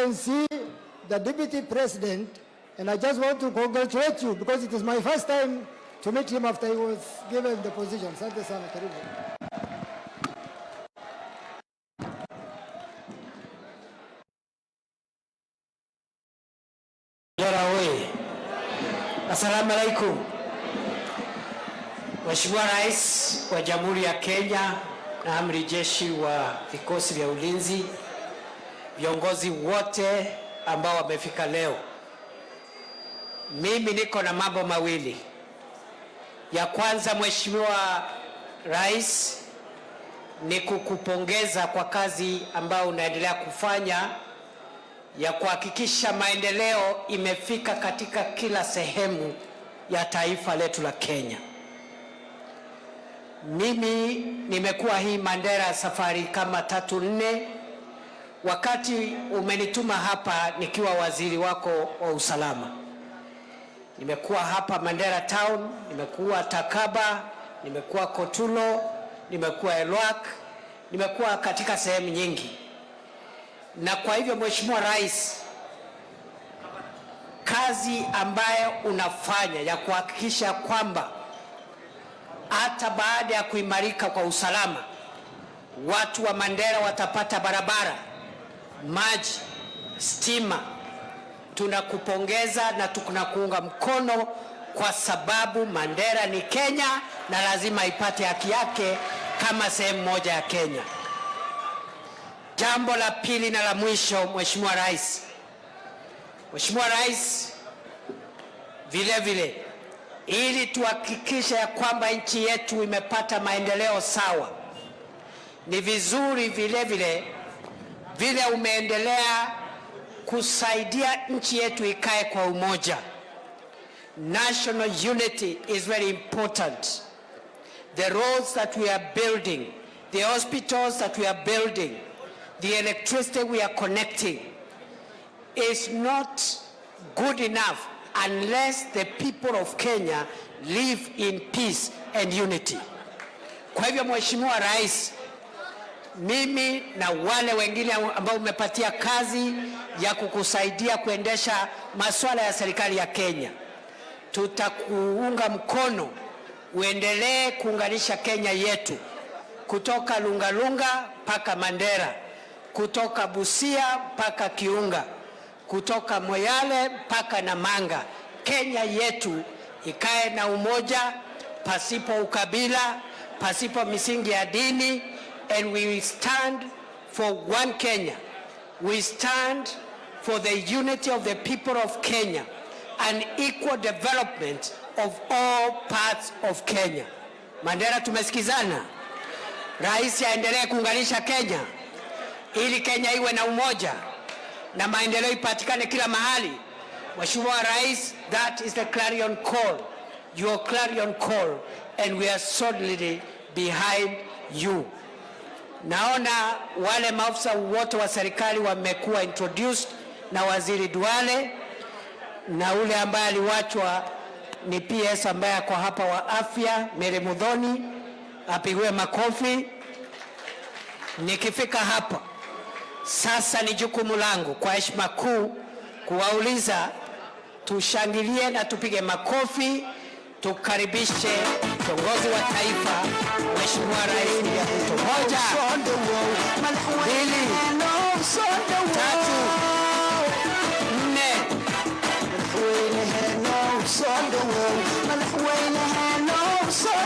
Excellency, the Deputy President, and I just want to congratulate you because it is my first time to meet him after he was given the position. Asante sana, karibu. Assalamu alaikum. Mheshimiwa Rais wa Jamhuri ya Kenya na Amiri Jeshi wa vikosi vya ulinzi, viongozi wote ambao wamefika leo. Mimi niko na mambo mawili. Ya kwanza, Mheshimiwa Rais, ni kukupongeza kwa kazi ambayo unaendelea kufanya ya kuhakikisha maendeleo imefika katika kila sehemu ya taifa letu la Kenya. Mimi nimekuwa hii Mandera safari kama 3-4 wakati umenituma hapa nikiwa waziri wako wa usalama. Nimekuwa hapa Mandera town, nimekuwa Takaba, nimekuwa Kotulo, nimekuwa Elwak, nimekuwa katika sehemu nyingi. Na kwa hivyo Mheshimiwa Rais, kazi ambayo unafanya ya kuhakikisha kwamba hata baada ya kuimarika kwa usalama, watu wa Mandera watapata barabara, maji, stima, tunakupongeza na tunakuunga mkono kwa sababu Mandera ni Kenya na lazima ipate haki yake kama sehemu moja ya Kenya. Jambo la pili na la mwisho, Mheshimiwa Rais. Mheshimiwa Rais, vile ili tuhakikishe ya kwamba nchi yetu imepata maendeleo sawa, ni vizuri vile umeendelea kusaidia nchi yetu ikae kwa umoja. National unity is very important. The roads that we are building, the hospitals that we are building, the electricity we are connecting is not good enough unless the people of Kenya live in peace and unity. Kwa hivyo Mheshimiwa Rais, mimi na wale wengine ambao umepatia kazi ya kukusaidia kuendesha masuala ya serikali ya Kenya, tutakuunga mkono uendelee kuunganisha Kenya yetu kutoka Lungalunga mpaka Mandera, kutoka Busia mpaka Kiunga, kutoka Moyale mpaka Namanga. Kenya yetu ikae na umoja, pasipo ukabila, pasipo misingi ya dini, and we will stand for one Kenya. We stand for the unity of the people of Kenya and equal development of all parts of Kenya. Mandera, tumesikizana? Rais aendelee kuunganisha Kenya ili Kenya iwe na umoja na maendeleo ipatikane kila mahali. Mheshimiwa Rais, that is the clarion call, your clarion call, and we are solidly behind you. Naona wale maafisa wote wa serikali wamekuwa introduced na Waziri Duale, na ule ambaye aliwachwa ni PS ambaye ako hapa wa afya, Mary Mudhoni, apigiwe makofi. Nikifika hapa sasa, ni jukumu langu kwa heshima kuu kuwauliza tushangilie na tupige makofi, tukaribishe kiongozi wa taifa Mheshimiwa Rais William Ruto. 1, 2, 3, 4.